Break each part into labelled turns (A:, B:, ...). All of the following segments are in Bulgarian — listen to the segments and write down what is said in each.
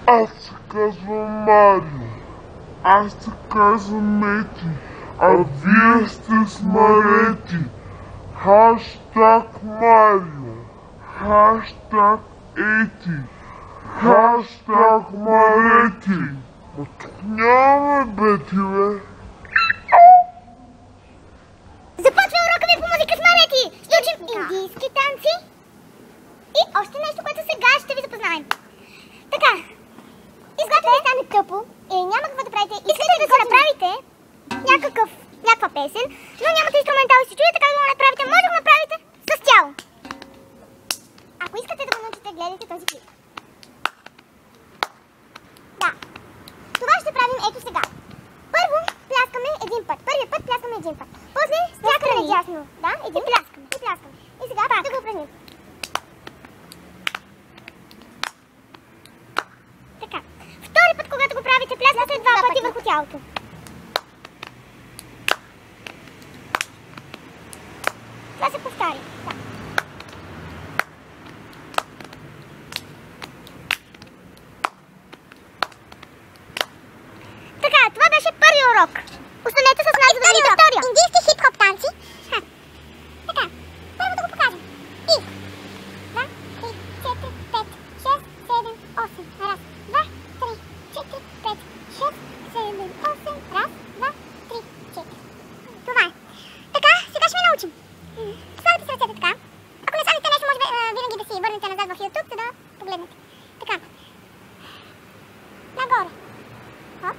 A: Аз се казвам Марио. Аз се казвам Ети. А вие сте смарети. Хаштаг Марио. Хаштаг Ети. Хаштаг Марети. Ма тук нямаме Бети, бе.
B: Започва урока ви по музика с Марети. Ще учим индийски танци. И още нещо, което сега ще ви запознаем. Така, изгодно ви стане тъпо и няма какво да правите. Искате да си направите някаква песен, но нямате инструментал и се чуете как да го направите. Може да го направите с тяло. Ако искате да го научите, гледайте този клип. Да. Това ще правим ето сега. Първо пляскаме един път. Първият път пляскаме един път. После стякаме надясно. Да, един пляскаме. И пляскаме. И сега пак да го упражним. Така. Втори път, когато го правите, пляскате два пъти върху тялото. Това се повтаря. Да. Така, това беше първият урок. Останете с нас, за да видите втория. Индийски хип-хоп танци. Така, първо да го покажем. И 2, 3, 4, 5, 6, 7, 8. Раз, 2, 3, 4, 5, 6, 7, 8. Раз, 2, 3, 4. Това е. Така, сега ще ви научим. Слагате се ръцете така. Ако не слагате нещо, може винаги да си върнете назад в YouTube, за да погледнете. Така. Нагоре. Хоп.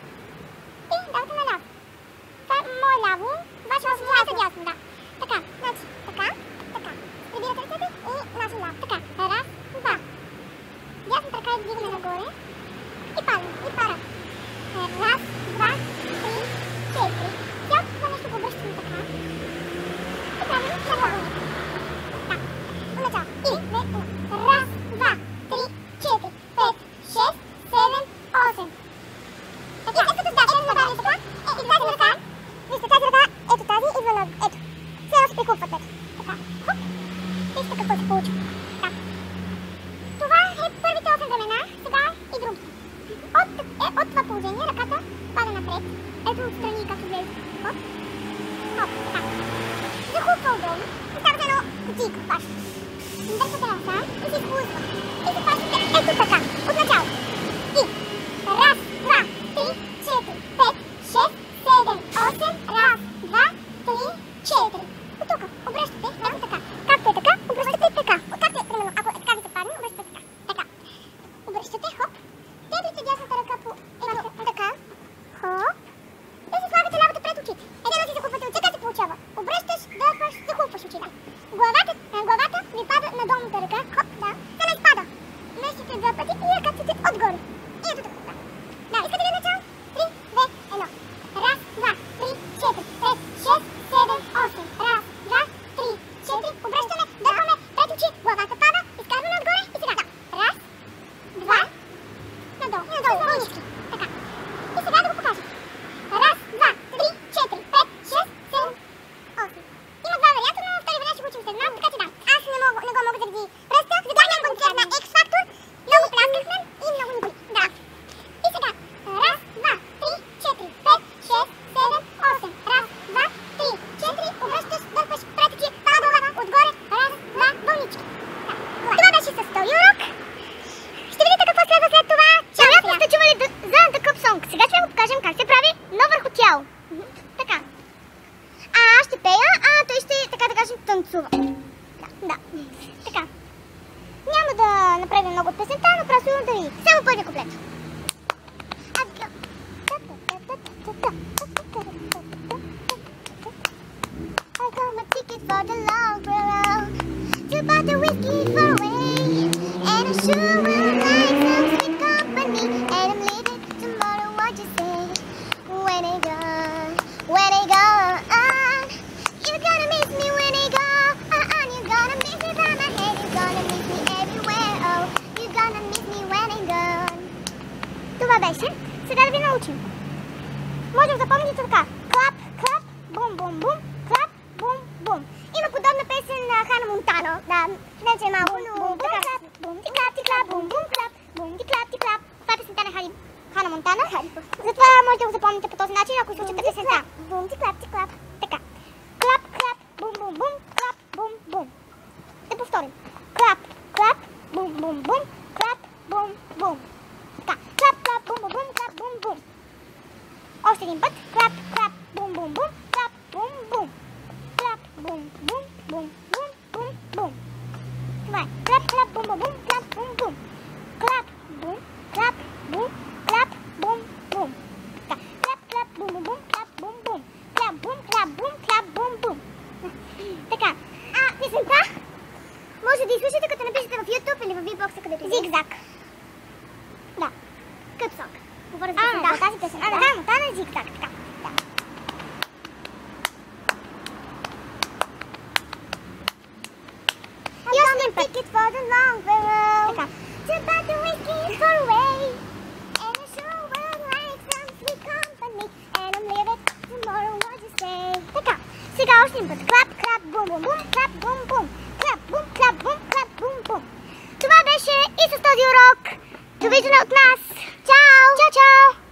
B: И давате наляво. Това е мое ляво. Ваше е дясно, да. Така, значи, така, така. Прибирате ръцете и наше ляво. Така, раз, два. Дясната ръка издигаме нагоре. И падаме, и пара. Раз, два, три, четири. Цялото това нещо го обръщаме така. И правим наглаване. Да, отначало. И, две, едно. Раз, два, три, четири, пет, шест, седем, осем. Така, и като сдача направим така. И тази ръка, вижте тази ръка, ето тази, идва на, ето. Все се прикупват ето. Така, хоп. Вижте какво се получи. Да. Това е първите 8 времена, сега и другите. От това положение ръката пада напред. Ето отстрани, както гледате. Хоп. Хоп, така. Захупва отдолу и става едно кутийко паш. Дърпате ръка и се използва. И се пашите ето така, отначало. И раз, два, три, четири, пет, шест, седем, осем, раз, два, три, четири. От тук обръщате ето така. Както е така, обръщате така. Както е, примерно, ако е така ви се падне, обръщате така. Така. Обръщате, хоп. Теглите дясната ръка по едно така. Хоп. И си слагате лявата пред очите. Едно си захупвате очите, се получава. Обръщаш, дърпаш, захупваш очите. Главата ви пада на долната ръка. Хоп, да. Се не изпада. Мещите два пъти и ръкаците отгоре. И ето така. Да, искате ли начало? 3, 2, 1. Раз, два, три, четири, пет, шест, седем, осем. Раз, два, три, четири. Обръщаме, дърпаме, пред очи, главата пада, изказваме отгоре и сега. Раз, два, надолу, вълнички. Така. И сега да го покажем. Раз, два, три, четири, пет, шест, седем, осем. Има два варианта, но втори вариант ще го учим след малко, така че да. Аз не го мога заради пръста. Видяхме концерт на X-Factor. Много пляскахме и много ни боли. Да. И сега. Раз, два, три, четири, пет, шест, седем, осем. Раз, два, три, четири. Обръщаш, дърпаш, пред очи, пада глава, отгоре. Раз, два, вълнички. Да. Това беше с втори урок. Ще видите какво следва след това. Вероятно сте чували за The Cup Song. Сега ще ви го покажем как се прави, но върху тяло. Така. А аз ще пея, а той ще, така да кажем, танцува. Да. Така. Няма да направим много от песента, но просто да видите. Само първи куплет. I got my ticket for the long road to buy the whiskey far away, and I sure will like some sweet company, and I'm leaving tomorrow. What you say? When they gone, you're gonna miss me when they go. You're gonna miss me by my head, you're gonna miss me everywhere. Oh, you're gonna miss me when they gone. Това беше. Сега да ви научим. Може да запомните така. Клап, клап, бум, бум, бум, клап, бум, бум. Има подобна песен на Хана Монтана. Да, вече е малко, но бум, клап, бум, ти клап, бум, бум, клап, бум, ти клап, Монтана. Затова можете да го запомните по този начин, ако слушате песента. Бум-ти клап-ти клап. Така. Клап, клап, бум-бум-бум, клап, бум-бум. Да повторим. Клап, клап, бум-бум-бум, клап, бум-бум. Така. Клап, клап, бум-бум-бум, клап, бум-бум. Още един път. Клап, клап, бум-бум-бум, клап, бум-бум. Клап, бум-бум, бум-бум, бум-бум. Това е. Клап, клап, бум-бум-бум, клап, бум-бум. Клап, бум, клап, бум, клап, бум, бум. Така. Клап, клап, бум-бум-бум, клап, бум-бум. Клап, бум, клап, бум, клап, бум-бум. Така. Песента може да изслушате, като напишете в YouTube или в Beatbox, където Зигзаг. Да. Къпсок. Говоря за песента. Да, тази песента. Да, Монтана е Зигзаг. Така. Да. И още един път. Ticket for the long road. Така. To buy the whiskey for away. And I sure would like some sweet company. And I'm leaving tomorrow, what you say. Така. Сега още един път. Клап, клап, бум, бум, бум, клап, бум, бум. Клап, бум, клап, бум, клап, бум, бум. Това беше и с този урок. Довиждане от нас. Чао! Чао, чао!